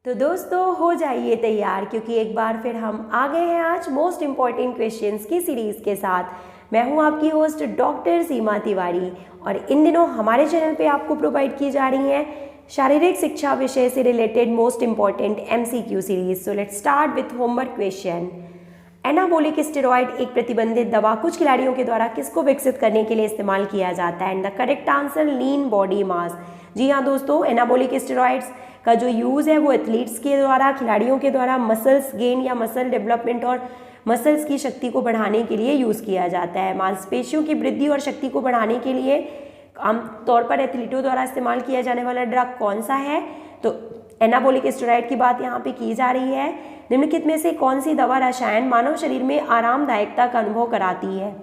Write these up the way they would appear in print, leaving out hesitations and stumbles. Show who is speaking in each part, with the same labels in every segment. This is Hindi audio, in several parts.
Speaker 1: तो दोस्तों हो जाइए तैयार, क्योंकि एक बार फिर हम आ गए हैं आज मोस्ट इम्पॉर्टेंट क्वेश्चंस की सीरीज़ के साथ। मैं हूं आपकी होस्ट डॉक्टर सीमा तिवारी और इन दिनों हमारे चैनल पे आपको प्रोवाइड की जा रही हैं शारीरिक शिक्षा विषय से related most important MCQ series. So let's start with homework question. Anabolic steroid एक प्रतिबंधित दवा कुछ खिलाड़ियों के द्वारा किसको विकसित करने के लिए इस्तेमाल किया जाता है? And the correct answer lean body mass. जी हाँ दोस्तों, एनाबोलिक स्टेरॉयड्स का जो यूज़ है वो एथलीट्स के द्वारा, खिलाड़ियों के द्वारा मसल्स गेन या मसल डेवलपमेंट और मसल्स की शक्ति को बढ़ाने के लिए यूज़ किया जाता है। मांसपेशियों की वृद्धि और शक्ति को बढ़ाने के लिए आमतौर पर एथलीटों द्वारा इस्तेमाल किया जाने वाला ड्रग कौन सा है? तो एनाबोलिक स्टेरॉयड की बात यहाँ पे की जा रही है। निम्नलिखित में से कौन सी दवा रसायन मानव शरीर में आरामदायकता का अनुभव कराती है?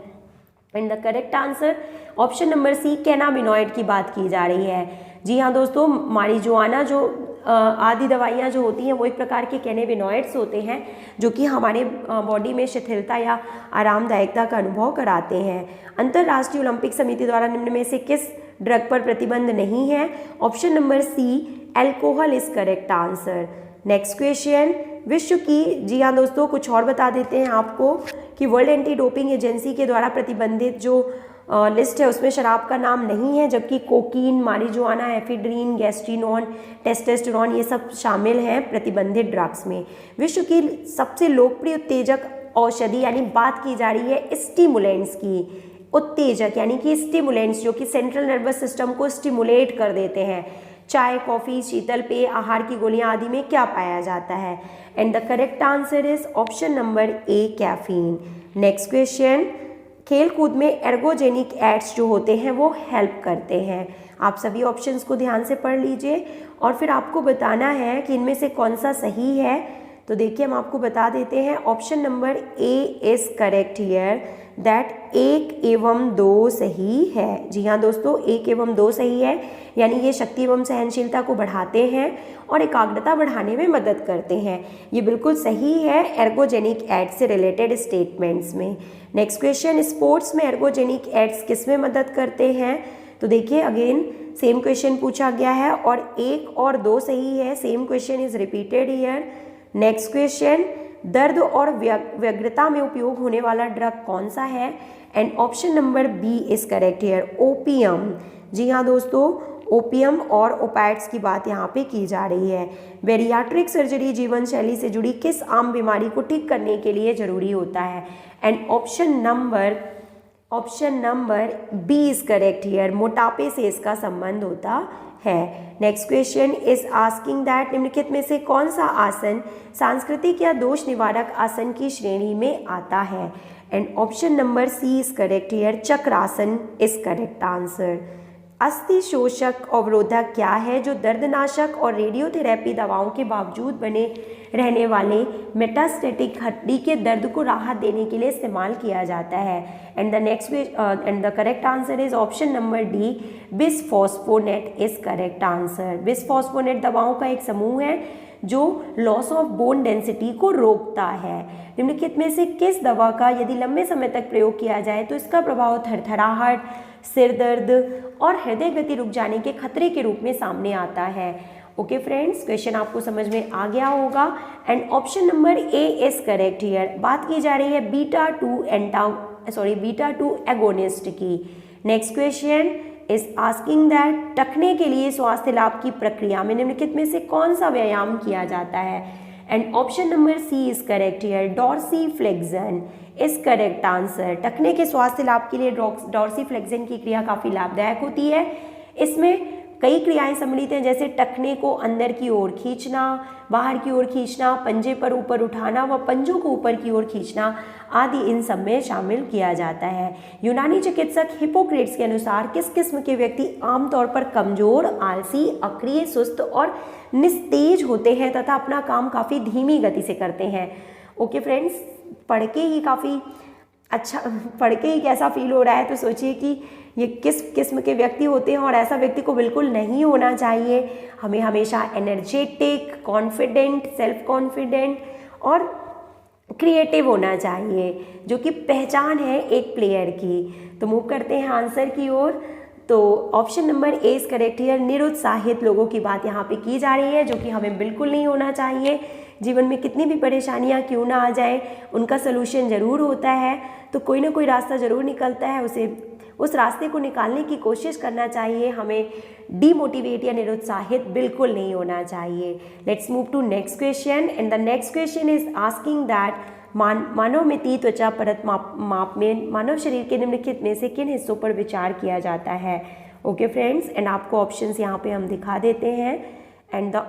Speaker 1: And the correct answer option number C, cannabinoid की बात की जा रही है। जी हाँ दोस्तों, मारिजुआना जो आदि दवाइयाँ जो होती हैं वो एक प्रकार के कैनाबिनॉइड्स होते हैं जो कि हमारे बॉडी में शिथिलता या आरामदायकता का अनुभव कराते हैं। अंतर्राष्ट्रीय ओलंपिक समिति द्वारा निम्न में से किस ड्रग पर प्रतिबंध नहीं है? Option number C, alcohol is correct answer. Next question, विश्व की, जी हाँ दोस्तों कुछ और बता देते हैं आपको कि वर्ल्ड एंटी डोपिंग एजेंसी के द्वारा प्रतिबंधित जो लिस्ट है उसमें शराब का नाम नहीं है, जबकि कोकीन, मारिजुआना, एफिड्रीन, गैस्ट्रिनॉन, टेस्टोस्टेरोन ये सब शामिल हैं प्रतिबंधित ड्रग्स में। विश्व की सबसे लोकप्रिय उत्तेजक औषधि, यानी बात की जा रही है स्टिमुलेंट्स की, उत्तेजक यानी कि स्टिमुलेंट्स जो कि सेंट्रल नर्वस सिस्टम को स्टिमुलेट कर देते हैं, चाय, कॉफ़ी, शीतल पेय, आहार की गोलियां आदि में क्या पाया जाता है? And the correct answer is option number A, caffeine. Next question, खेल कूद में एर्गोजेनिक एड्स जो होते हैं वो हेल्प करते हैं। आप सभी ऑप्शंस को ध्यान से पढ़ लीजिए और फिर आपको बताना है कि इनमें से कौन सा सही है। तो देखिए हम आपको बता देते हैं, option number A is correct here, that 1 एवं 2 सही है। जी हाँ दोस्तों, 1 एवं 2 सही है, यानी ये शक्ति एवं सहनशीलता को बढ़ाते हैं और एकाग्रता बढ़ाने में मदद करते हैं। ये बिल्कुल सही है एर्गोजेनिक एड्स से रिलेटेड स्टेटमेंट्स में। नेक्स्ट क्वेश्चन, स्पोर्ट्स में एर्गोजेनिक एड्स किस में मदद करते हैं? तो देखिए अगेन सेम क्वेश्चन पूछा गया है और 1 और 2 सही है। Same question is repeated here. Next question, दर्द और व्यग्रता में उपयोग होने वाला ड्रग कौन सा है? And option number B is correct here, opium. जी हाँ दोस्तों, ओपियम और ओपाइड्स की बात यहाँ पे की जा रही है। बेरियाट्रिक सर्जरी जीवन शैली से जुड़ी किस आम बीमारी को ठीक करने के लिए जरूरी होता है? And option number B is correct here, मोटापे से इसका संबंध होता है। Next question is asking that निम्नलिखित में से कौन सा आसन सांस्कृतिक या दोष निवारक आसन की श्रेणी में आता है? And option number C is correct here, chakrasana is correct answer. अस्थि शोषक अवरोधक क्या है जो दर्दनाशक और रेडियोथेरेपी दवाओं के बावजूद बने रहने वाले मेटास्टेटिक हड्डी के दर्द को राहत देने के लिए इस्तेमाल किया जाता है? And the correct answer is option number D, bisphosphonate is correct answer. Bisphosphonate दवाओं का एक समूह है जो लॉस ऑफ बोन डेंसिटी को रोकता है। निम्नलिखित में से किस दवा का यदि लंबे समय तक प्रयोग किया जाए तो इसका प्रभाव थरथराहट, सिर दर्द और हृदय गति रुक जाने के खतरे के रूप में सामने आता है? ओके फ्रेंड्स, क्वेश्चन आपको समझ में आ गया होगा and option number A is correct here. बात की जा रही है बीटा 2 एगोनिस्ट की। Next question is asking that टखने के लिए स्वास्थ्य लाभ की प्रक्रिया में निम्नलिखित में से कौन सा व्यायाम किया जाता है? And option number C is correct here, dorsiflexion is correct answer. टखने के स्वास्थ्य लाभ के लिए डॉर्सीफ्लेक्शन की क्रिया काफी लाभदायक होती है। इसमें कई क्रियाएं सम्मिलित हैं, जैसे टखने को अंदर की ओर खींचना, बाहर की ओर खींचना, पंजे पर ऊपर उठाना व पंजों को ऊपर की ओर खींचना आदि इन सब में शामिल किया जाता है। यूनानी चिकित्सक हिपोक्रेट्स के अनुसार किस किस्म के व्यक्ति आमतौर पर कमजोर, आलसी, अक्रिय, सुस्त और निस्तेज होते हैं तथा अपना काम काफ़ी धीमी गति से करते हैं? ओके फ्रेंड्स, पढ़ के ही कैसा फील हो रहा है, तो सोचिए कि ये किस किस्म के व्यक्ति होते हैं और ऐसा व्यक्ति को बिल्कुल नहीं होना चाहिए। हमें हमेशा एनर्जेटिक, कॉन्फिडेंट, सेल्फ कॉन्फिडेंट और क्रिएटिव होना चाहिए, जो कि पहचान है एक प्लेयर की। तो मूव करते हैं आंसर की ओर। तो option number A is correct here. निरुत्साहित लोगों की बात यहाँ पे की जा रही है, जो कि हमें बिल्कुल नहीं होना चाहिए। जीवन में कितनी भी परेशानियाँ क्यों ना आ जाए, उनका सोल्यूशन ज़रूर होता है, तो कोई ना कोई रास्ता ज़रूर निकलता है, उस रास्ते को निकालने की कोशिश करना चाहिए। हमें डीमोटिवेट या निरुत्साहित बिल्कुल नहीं होना चाहिए। Let's move to next question and the next question is asking that मानव मिति त्वचा परत माप में मानव शरीर के निम्नलिखित में से किन हिस्सों पर विचार किया जाता है। ओके फ्रेंड्स, एंड आपको ऑप्शंस यहाँ पे हम दिखा देते हैं and the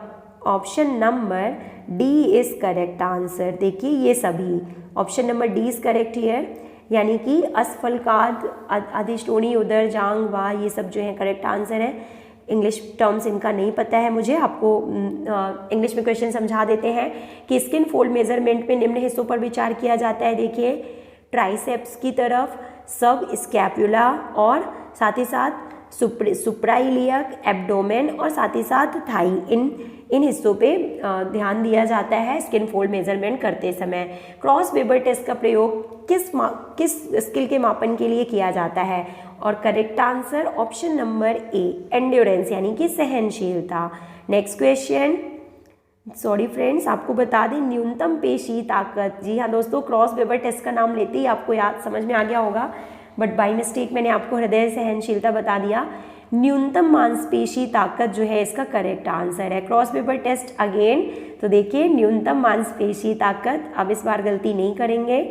Speaker 1: option number D is correct answer. देखिए ये सभी option number D is correct here, यानी कि असफलकाद, अधिष्टोणी, उदर, जांग, वाह, ये सब जो है करेक्ट आंसर है। इंग्लिश टर्म्स इनका नहीं पता है मुझे, आपको इंग्लिश में क्वेश्चन समझा देते हैं कि स्किन फोल्ड मेजरमेंट में निम्न हिस्सों पर विचार किया जाता है। देखिए ट्राइसेप्स की तरफ, सब स्कैपुला और साथ ही साथ सुप्राइलियक, एब्डोमेन और साथ ही साथ थाई, इन हिस्सों पे ध्यान दिया जाता है स्किन फोल्ड मेजरमेंट करते समय। क्रॉस वेबर टेस्ट का प्रयोग किस स्किल के मापन के लिए किया जाता है, और करेक्ट आंसर ऑप्शन नंबर ए एंड्योरेंस, यानी कि सहनशीलता। नेक्स्ट क्वेश्चन, सॉरी फ्रेंड्स, आपको बता दें न्यूनतम पेशी ताकत। जी हाँ दोस्तों, क्रॉस वेबर टेस्ट का नाम लेते ही आपको याद समझ में आ गया होगा, बट बाई मिस्टेक मैंने आपको हृदय सहनशीलता बता दिया। न्यूनतम मांसपेशी ताकत जो है इसका करेक्ट आंसर है। क्रॉस वेबर टेस्ट अगेन, तो देखिए न्यूनतम मांसपेशी ताकत, अब इस बार गलती नहीं करेंगे।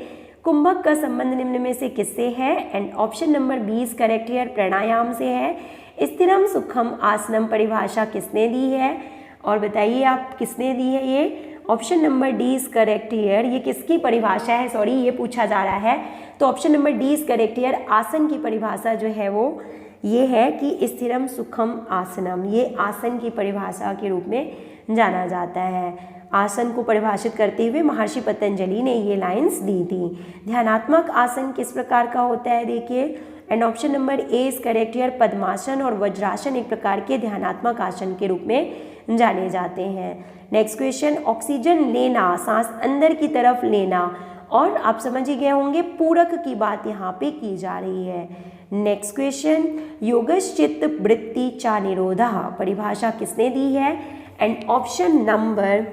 Speaker 1: कुंभक का संबंध निम्न में से किससे है, and option number 20 correct here, pranayama से है। स्थिरम सुखम आसनम परिभाषा किसने दी है, और बताइए आप किसने दी है ये। Option number D is correct here, ये किसकी परिभाषा है, सॉरी ये पूछा जा रहा है, तो option number D is correct here. आसन की परिभाषा जो है वो ये है कि स्थिरम सुखम आसनम, ये आसन की परिभाषा के रूप में जाना जाता है। आसन को परिभाषित करते हुए महर्षि पतंजलि ने ये लाइंस दी थी। ध्यानात्मक आसन किस प्रकार का होता है, देखिए, and option number A is correct here. Padmasana और वज्रासन एक प्रकार के ध्यानात्मक आसन के रूप में जाने जाते हैं। नेक्स्ट क्वेश्चन, ऑक्सीजन लेना, सांस अंदर की तरफ लेना, और आप समझ ही गए होंगे पूरक की बात यहाँ पे की जा रही है। नेक्स्ट क्वेश्चन, योगश्चित्त वृत्ति चा निरोधा परिभाषा किसने दी है, and option number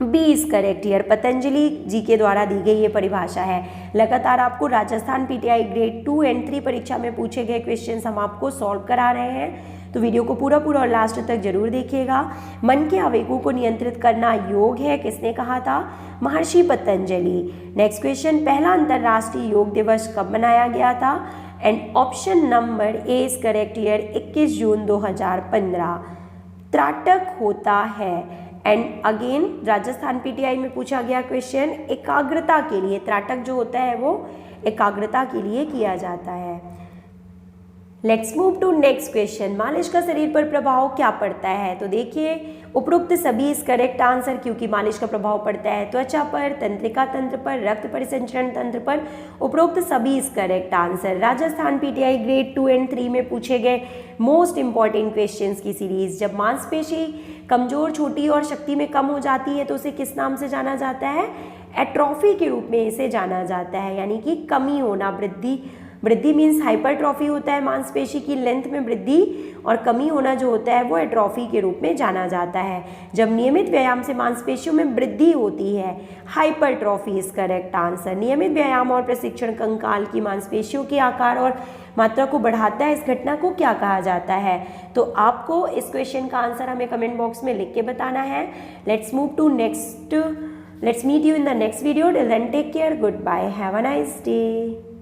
Speaker 1: B is correct here. Patanjali ji के द्वारा दी गई ये परिभाषा है। लगातार आपको राजस्थान पीटीआई ग्रेड 2 एंड 3 परीक्षा में पूछे गए क्वेश्चंस हम आपको सॉल्व करा रहे हैं, तो वीडियो को पूरा और लास्ट तक जरूर देखिएगा। मन के आवेगों को नियंत्रित करना योग है, किसने कहा था, महर्षि पतंजलि। नेक्स्ट क्वेश्चन, पहला अंतर्राष्ट्रीय योग दिवस कब मनाया गया था, and option number A is correct here, 21 जून 2015। त्राटक होता है, एंड अगेन राजस्थान पीटीआई में पूछा गया क्वेश्चन, एकाग्रता के लिए, त्राटक जो होता है वो एकाग्रता के लिए किया जाता है। Let's move to next question, मालिश का शरीर पर प्रभाव क्या पड़ता है, तो देखिए उपरोक्त सभी इस करेक्ट आंसर, क्योंकि मालिश का प्रभाव पड़ता है त्वचा पर, तंत्रिका तंत्र पर, रक्त परिसंचरण तंत्र पर, उपरोक्त सभी इस correct answer. Rajasthan PTI grade 2 and 3 में पूछे गए मोस्ट इंपॉर्टेंट क्वेश्चंस की सीरीज। जब मांसपेशी कमजोर, छोटी और शक्ति में कम हो जाती है तो उसे किस नाम से जाना जाता है, एट्रोफी के रूप में इसे जाना जाता है, यानी कि कमी होना, वृद्धि मीन्स हाइपरट्रॉफी होता है, मांसपेशी की लेंथ में वृद्धि, और कमी होना जो होता है वो एट्रोफी के रूप में जाना जाता है। जब नियमित व्यायाम से मांसपेशियों में वृद्धि होती है, हाइपरट्रॉफी इज करेक्ट आंसर। नियमित व्यायाम और प्रशिक्षण कंकाल की मांसपेशियों के आकार और मात्रा को बढ़ाता है, इस घटना को क्या कहा जाता है, तो आपको इस क्वेश्चन का आंसर हमें कमेंट बॉक्स में लिख के बताना है। Let's move to next, let's meet you in the next video, till then take care, goodbye, have a nice day.